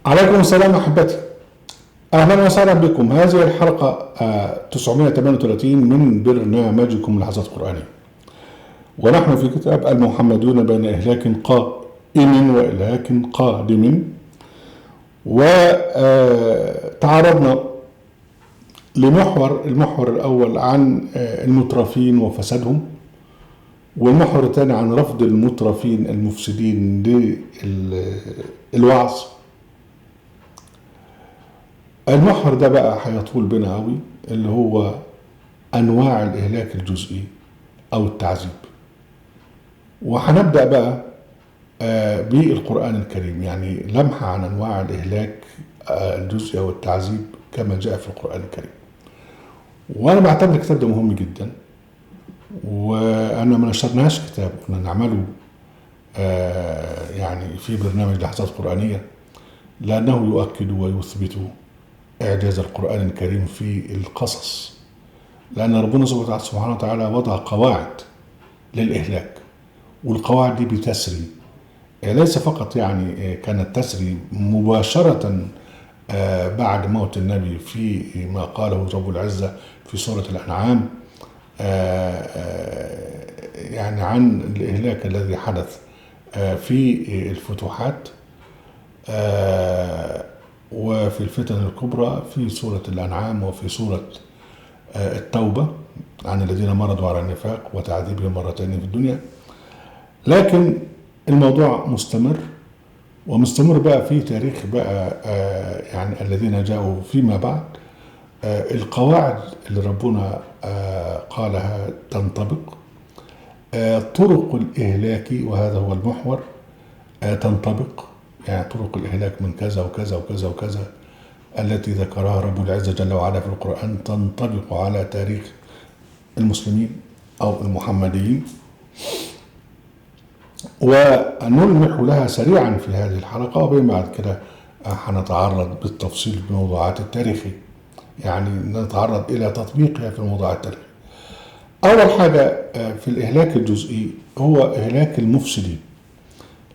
عليكم السلام أحبتي، أهلا وسهلا بكم. هذه الحلقة 938 من برنامجكم لحظات قرآنية، ونحن في كتاب المحمدون بين إهلاك قائم وإهلاك قادم. وتعرضنا المحور الأول عن المترفين وفسادهم، والمحور الثاني عن رفض المترفين المفسدين للوعظ. المحور ده بقى هيطول بنا قوي، اللي هو أنواع الإهلاك الجزئي أو التعذيب. وهنبدأ بقى بالقرآن الكريم، يعني لمحة عن أنواع الإهلاك الجزئي أو التعذيب كما جاء في القرآن الكريم. وأنا بعتبر الكتاب ده مهم جدا، وأنا ما نشرناش كتاب، كنا نعمله يعني في برنامج لحظات قرآنية، لأنه يؤكد ويثبت إعجاز القرآن الكريم في القصص، لأن ربنا سبحانه وتعالى وضع قواعد للإهلاك، والقواعد دي بتسري، ليس فقط يعني كانت تسري مباشرة بعد موت النبي في ما قاله رب العزة في سورة الأنعام يعني عن الإهلاك الذي حدث في الفتوحات وفي الفتن الكبرى في سورة الأنعام وفي سورة التوبة عن الذين مرضوا على النفاق وتعذيبهم مرتين في الدنيا. لكن الموضوع مستمر، ومستمر بقى في تاريخ بقى يعني الذين جاءوا فيما بعد. القواعد اللي ربنا قالها تنطبق، طرق الإهلاك، وهذا هو المحور، تنطبق، يعني طرق الإهلاك من كذا وكذا وكذا وكذا التي ذكرها رب العزة جل وعلا في القرآن تنطبق على تاريخ المسلمين أو المحمديين. ونلمح لها سريعا في هذه الحلقة، وبين بعد كده هنتعرض بالتفصيل بموضوعات التاريخي، يعني نتعرض إلى تطبيقها في الموضوعات التاريخية. أول حاجة في الإهلاك الجزئي هو إهلاك المفسدين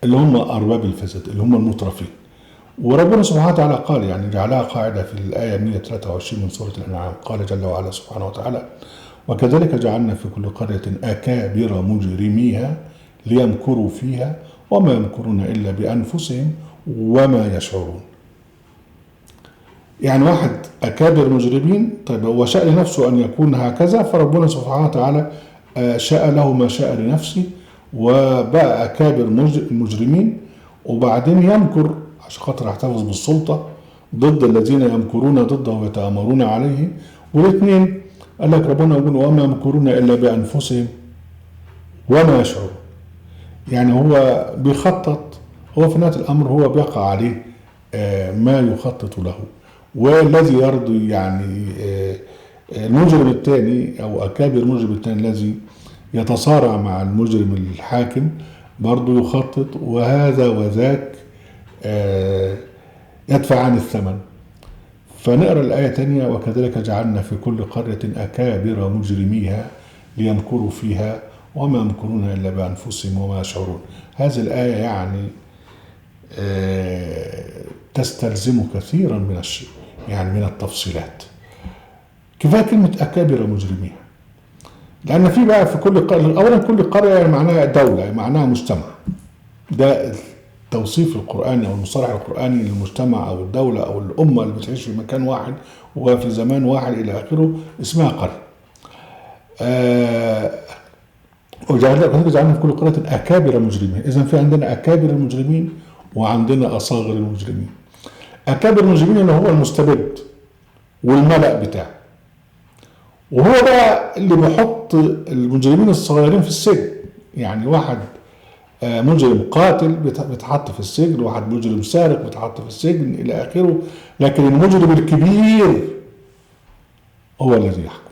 اللي هم أرباب الفساد، اللي هم المترفين. وربنا سبحانه وتعالى قال، يعني جعلها قاعدة في الآية 123 من سورة الأنعام، قال جل وعلا سبحانه وتعالى: وكذلك جعلنا في كل قرية أكابر مجرميها ليمكروا فيها وما يمكرون إلا بأنفسهم وما يشعرون. يعني واحد أكابر مجرمين، طيب هو شاء لنفسه أن يكون هكذا، فربنا سبحانه وتعالى شاء له ما شاء لنفسه وبقى أكابر المجرمين، وبعدين يمكر عشان خاطر يحتفظ بالسلطة ضد الذين يمكرون ضده ويتآمرون عليه. والاثنين قال لك ربنا يقول: وما يمكرون إلا بأنفسهم وما يشعرون. يعني هو بيخطط، هو في نهاية الأمر هو بيقع عليه ما يخطط له. والذي يرضي يعني المجرم الثاني أو أكابر المجرم الثاني الذي يتصارع مع المجرم الحاكم برضو يخطط، وهذا وذاك يدفعان الثمن. فنقرأ الآية تانية: وكذلك جعلنا في كل قرية أكابر مجرميها ليمكروا فيها وما يمكرون إلا بأنفسهم وما يشعرون. هذه الآية يعني تستلزم كثيرا من الشيء، يعني من التفصيلات. كفاية كلمة أكابر مجرميها، لأن في بقى في كل قرية، أولا كل قرية يعني معناها دولة، معناها مجتمع. ده التوصيف القرآني أو المصطلح القرآني للمجتمع أو الدولة أو الأمة اللي بتعيش في مكان واحد وفي زمان واحد إلى آخره، اسمها قرية. وجعلنا في كل قرية أكابر مجرمين. إذن في عندنا أكابر المجرمين وعندنا أصاغر المجرمين. أكابر المجرمين اللي هو المستبد والملأ بتاعه، وهو بقى اللي بيحط المجرمين الصغيرين في السجن. يعني واحد مجرم قاتل بيتحط في السجن، واحد مجرم سارق بيتحط في السجن إلى آخره، لكن المجرم الكبير هو الذي يحكم.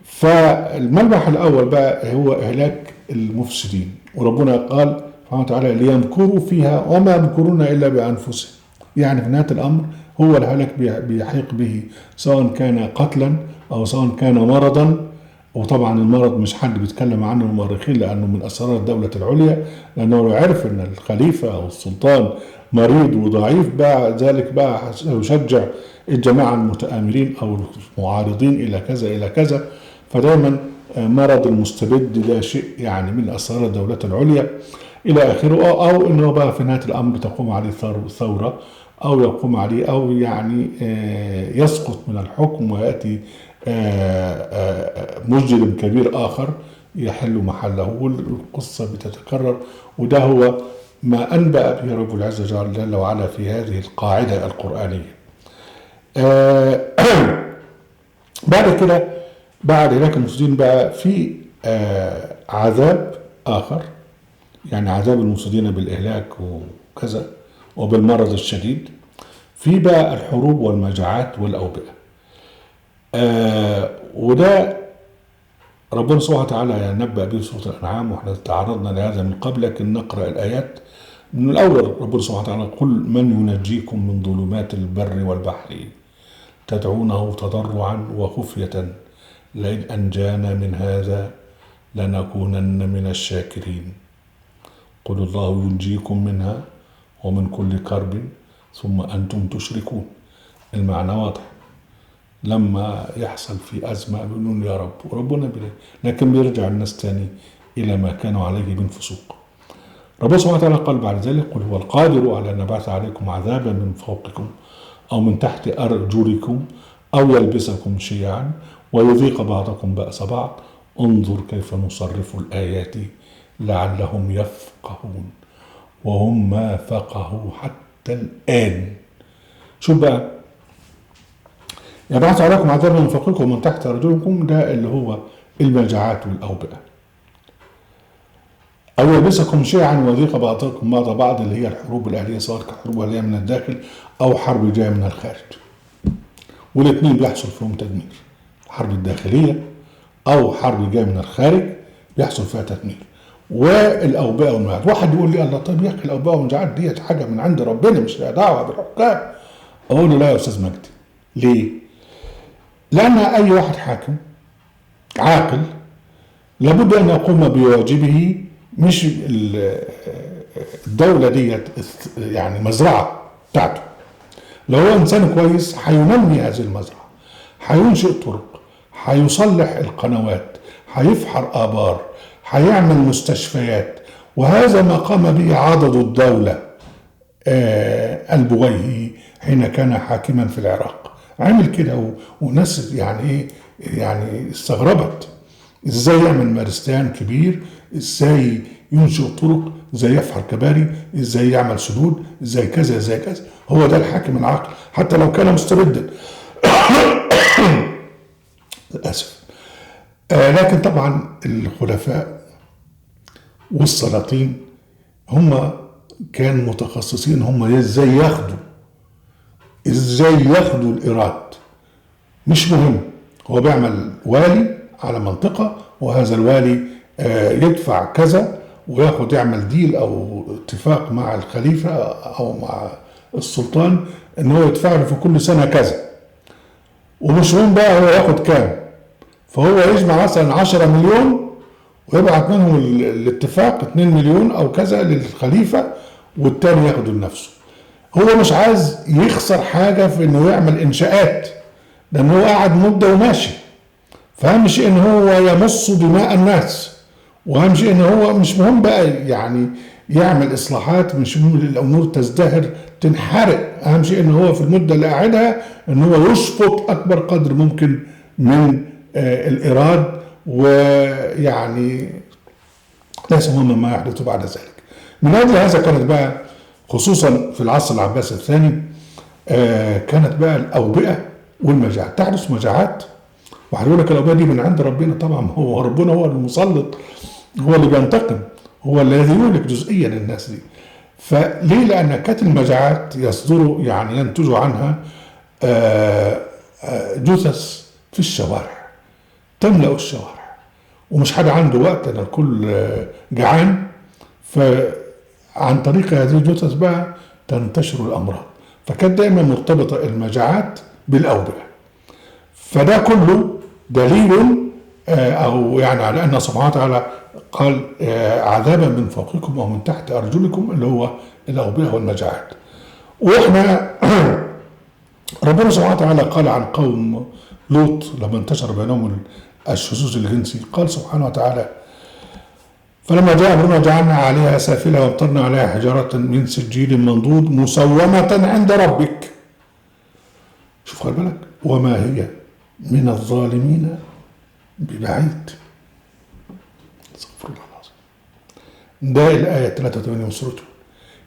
فالملمح الأول بقى هو إهلاك المفسدين، وربنا قال سبحانه وتعالى: ليمكروا فيها وما يمكرون إلا بأنفسهم. يعني في نهاية الأمر هو الهلاك بيحيق به، سواء كان قتلا أو سواء كان مرضا وطبعا المرض مش حد بيتكلم عنه المؤرخين لأنه من أسرار الدولة العليا، لأنه لو عرف أن الخليفة أو السلطان مريض وضعيف بقى ذلك بقى يشجع الجماعة المتآمرين أو المعارضين إلى كذا إلى كذا. فدايما مرض المستبد ده شيء يعني من أسرار الدولة العليا إلى آخره، أو أنه بقى في نهاية الأمر تقوم عليه ثورة، أو يقوم عليه أو يعني يسقط من الحكم ويأتي مجرم كبير آخر يحل محله، والقصة بتتكرر. وده هو ما أنبأ به رب العزة جل وعلا في هذه القاعدة القرآنية. بعد كده بعد هلاك المفسدين بقى في عذاب آخر، يعني عذاب المفسدين بالإهلاك وكذا وبالمرض الشديد. في بقى الحروب والمجاعات والأوبئة. وده ربنا سبحانه وتعالى ينبأ به سورة الأنعام، واحنا تعرضنا لهذا من قبل، لكن نقرأ الآيات من الأول. ربنا سبحانه وتعالى قل من ينجيكم من ظلمات البر والبحر تدعونه تضرعا وخفية لئن أنجانا من هذا لنكونن من الشاكرين قل الله ينجيكم منها ومن كل كرب ثم أنتم تشركون. المعنى واضح، لما يحصل في أزمة بيقولون يا رب وربنا بله، لكن بيرجع الناس تاني إلى ما كانوا عليه من فسوق. ربنا سبحانه وتعالى قال بعد ذلك قل هو القادر على أن يبعث عليكم عذابا من فوقكم أو من تحت أرجلكم أو يلبسكم شيعا ويذيق بعضكم بأس بعض انظر كيف نصرف الآيات لعلهم يفقهون وهم ما فقهوا حتى الآن. شوف بقى، يبعث عليكم عذابا من فوقكم ومن تحت أرجلكم، ده اللي هو المجاعات والأوبئة. أو يلبسكم شيعا ويذيق بعضكم بعض اللي هي الحروب الأهلية، سواء كانت حروب أهلية من الداخل أو حرب جاية من الخارج، والاثنين بيحصل فيهم تدمير. الحرب الداخلية أو حرب جاية من الخارج بيحصل فيها تدمير. والأوبئة والمجاعات، واحد يقول لي الله طيب يا أخي الأوبئة والمجاعات دي حاجة من عند ربنا مش لها دعوة بالحكام. أقول له لا يا أستاذ مجدي. ليه؟ لأن أي واحد حاكم عاقل لابد أن يقوم بواجبه، مش الدولة دي يعني مزرعة بتاعته. لو هو إنسان كويس هينمي هذه المزرعة، هينشئ طرق، هيصلح القنوات، هيفحر آبار، هيعمل مستشفيات. وهذا ما قام به عضد الدولة البويهي حين كان حاكما في العراق. عمل كده وناس يعني ايه يعني استغربت ازاي يعمل مارستان كبير، ازاي ينشئ طرق، ازاي يفحر كباري، ازاي يعمل سدود، ازاي كذا ازاي كذا. هو ده الحاكم العاقل حتى لو كان مستبدا. للاسف. لكن طبعا الخلفاء والسلاطين هم كانوا متخصصين، هم ازاي ياخدوا الإيراد. مش مهم، هو بيعمل والي على منطقة وهذا الوالي يدفع كذا وياخد يعمل ديل أو اتفاق مع الخليفة أو مع السلطان إن هو يدفع له في كل سنة كذا، ومش مهم بقى هو ياخد كام. فهو يجمع مثلا 10 مليون ويبعت منهم الاتفاق 2 مليون أو كذا للخليفة والتاني ياخده لنفسه. هو مش عايز يخسر حاجة في انه يعمل انشاءات، لان هو قاعد مدة وماشي. فاهم شيء ان هو يمص دماء الناس، واهم شيء ان هو مش مهم بقى يعني يعمل اصلاحات، مش مهم الامور تزدهر تنحرق. اهم شيء ان هو في المدة اللي قاعدها ان هو يشفط اكبر قدر ممكن من الايراد، ويعني ليس مهم ما يحدث بعد ذلك. من اجل هذا كانت بقى خصوصا في العصر العباسي الثاني كانت بقى الأوبئة والمجاعات. تحدث مجاعات، واحد يقول لك الأوبئة دي من عند ربنا. طبعا هو ربنا هو المسلط، هو اللي بينتقم، هو الذي يهلك جزئيا الناس دي. فليه؟ لأن كانت المجاعات يعني ينتج عنها جثث في الشوارع تملأ الشوارع، ومش حد عنده وقت، أن الكل جعان. عن طريق هذه الجثث بقى تنتشر الأمراض. فكانت دائما مرتبطة المجاعات بالأوبئة. فده كله دليل أو يعني على أن سبحانه وتعالى قال عذابا من فوقكم أو من تحت أرجلكم، اللي هو الأوبئة والمجاعات. وإحنا ربنا سبحانه وتعالى قال عن قوم لوط لما انتشر بينهم الشذوذ الجنسي، قال سبحانه وتعالى: فلما جاء أمرنا جعلنا عليها سافلها وامطرنا عليها حجارة من سجيل منضود مسومة عند ربك. شوف خلي بالك، وما هي من الظالمين ببعيد. استغفر الله العظيم. ده الآية 83 من سورته.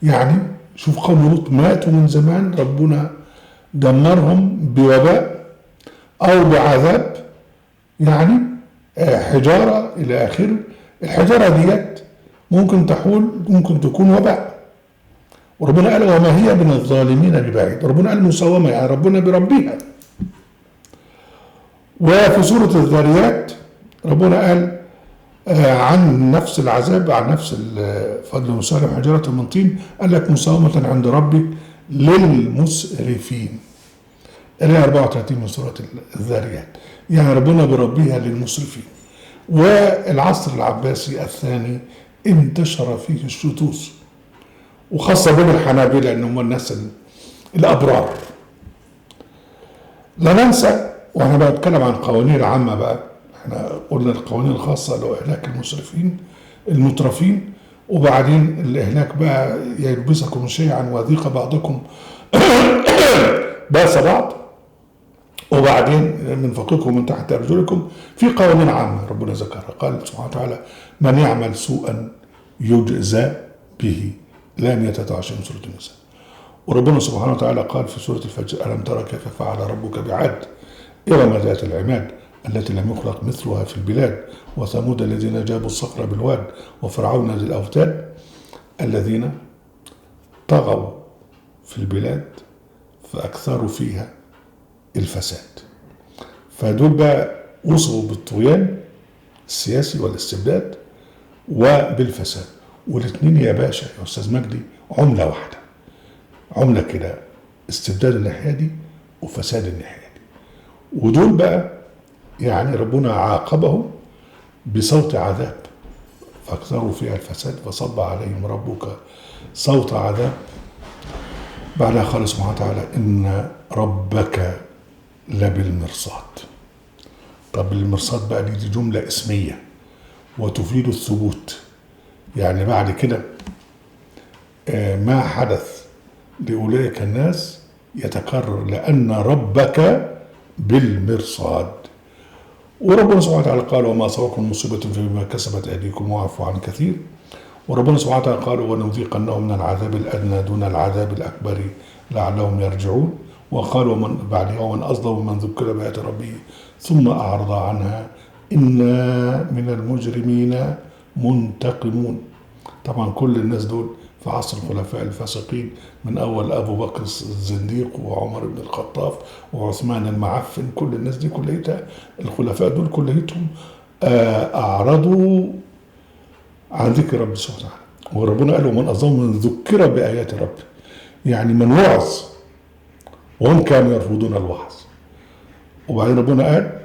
يعني شوف قوم لوط ماتوا من زمان، ربنا دمرهم بوباء أو بعذاب، يعني حجارة إلى آخره. الحجارة ديت ممكن تحول، ممكن تكون وباء. وربنا قال: وما هي من الظالمين ببعيد. ربنا قال مسومة، يعني ربنا بربيها. وفي سورة الذاريات ربنا قال عن نفس العذاب، عن نفس فضل مسالم حجارة من طين، قال لك: مسومة عند ربك للمسرفين. الآية 34 من سورة الذاريات. يعني ربنا بربيها للمسرفين. والعصر العباسي الثاني انتشر فيه الشذوذ، وخاصة بين الحنابلة، ان هم الناس الابرار. لا ننسى، واحنا بنتكلم عن قوانين العامة بقى، احنا قلنا القوانين الخاصة لإهلاك المسرفين المترفين، وبعدين الإهلاك بقى يلبسكم شيئا ويذيق بعضكم بأس بعض، وبعدين من فوقكم ومن تحت أرجلكم. في قوانين عامة ربنا ذكرها، قال سبحانه وتعالى: من يعمل سوءا يجزى به. لا 123 من سورة النساء. وربنا سبحانه وتعالى قال في سورة الفجر: ألم ترى كيف فعل ربك بعاد إرم ذات العماد التي لم يخلق مثلها في البلاد وثمود الذين جابوا الصخر بالواد وفرعون ذي الأوتاد الذين طغوا في البلاد فأكثروا فيها الفساد. فدول بقى وصلوا بالطغيان السياسي والاستبداد وبالفساد، والاثنين يا باشا يا أستاذ مجدي عملة واحدة، عملة كده، استبداد الناحية دي وفساد الناحية دي. ودول بقى يعني ربنا عاقبهم بصوت عذاب فأكثروا فيها الفساد فصب عليهم ربك صوت عذاب. بعدها قال سبحانه وتعالى: إن ربك لبالمرصاد. طب المرصاد بقى دي جملة اسمية وتفيد الثبوت، يعني بعد كده ما حدث لأولئك الناس يتكرر، لأن ربك بالمرصاد. وربنا سبحانه وتعالى قال: وما أصابكم مصيبة فيما كسبت أيديكم وعفو عن كثير. وربنا سبحانه وتعالى قال: ونذيقنهم من العذاب الأدنى دون العذاب الأكبر لعلهم يرجعون. وقال ومن بعدها: ومن أظلم من ذكر بآيات ربه ثم أعرض عنها إنا من المجرمين منتقمون. طبعا كل الناس دول في عصر الخلفاء الفاسقين، من أول أبو بكر الزنديق وعمر بن الخطاب وعثمان المعفن، كل الناس دي كلها الخلفاء دول كلهم أعرضوا عن ذكر رب سبحانه وتعالى. وربنا قال: ومن أظلم من ذكر بآيات ربه، يعني من وعظ وهم كانوا يرفضون الوعظ. وبعدين ربنا قال: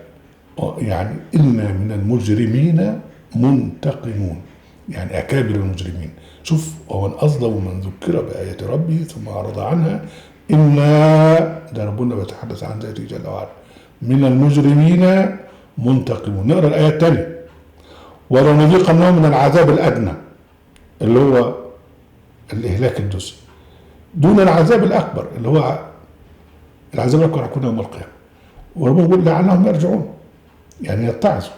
يعني إنا من المجرمين منتقمون، يعني أكابر المجرمين. شوف: ومن أظلم من ذكر بآيات ربه ثم أعرض عنها إنا، ده ربنا بيتحدث عن ذاته جل وعلا، من المجرمين منتقمون. نقرأ الآية الثانية: ولنذيقنهم من العذاب الأدنى، اللي هو الإهلاك الجزئي، دون العذاب الأكبر، اللي هو العذاب الأكبر هيكون يوم القيامة. وربنا يقول: لعلهم يرجعون، يعني يتعظوا.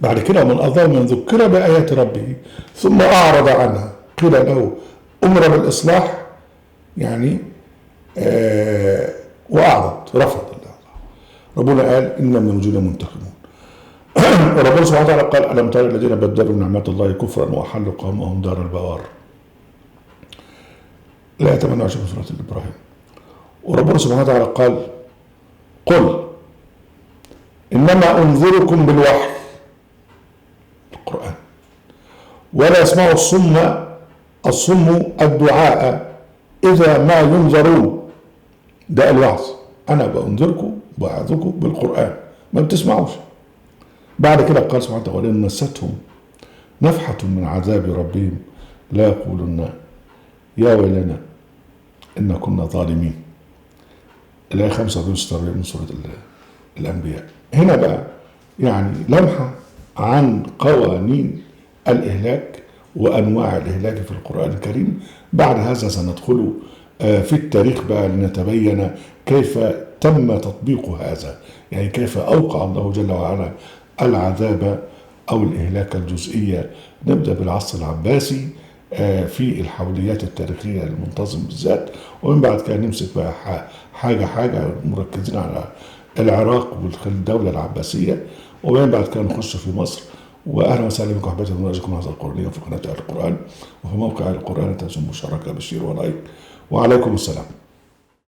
بعد كده: ومن أظلم من ذكر بآيات ربه ثم أعرض عنها قيل له أمر بالإصلاح، يعني وأعرض رفض الله. ربنا قال: إن من المجرمين منتقمون. وربنا سبحانه وتعالى قال: ألم تر الذين بدلوا نعمة الله كفرا وأحلوا قومهم دار البوار. الآية 28 من سورة إبراهيم. وربنا سبحانه وتعالى قال: قل إنما أنذركم بالوحي، القرآن، ولا يسمع الصم الدعاء إذا ما ينذرون. ده الوعظ، أنا بأنذركم بوعظكم بالقرآن، ما بتسمعوش. بعد كده قال سبحانه وتعالى وإن مستهم نفحة من عذاب ربهم لا يقولن يا ويلنا إن كنا ظالمين. الآية 45 من سورة الأنبياء. هنا بقى يعني لمحة عن قوانين الإهلاك وأنواع الإهلاك في القرآن الكريم. بعد هذا سندخل في التاريخ بقى لنتبين كيف تم تطبيق هذا، يعني كيف أوقع الله جل وعلا العذاب أو الإهلاك الجزئية. نبدأ بالعصر العباسي في الحوليات التاريخية المنتظم بالذات، ومن بعد كده نمسك بقى حاجة مركزين على العراق والدولة العباسية، ومن بعد كده نخش في مصر. واهلا وسهلا بكم احبتي ونرجوكم هذا القرآن في قناه القرآن وفي موقع القرآن تنسوا المشاركه بالشير ولايك. وعليكم السلام.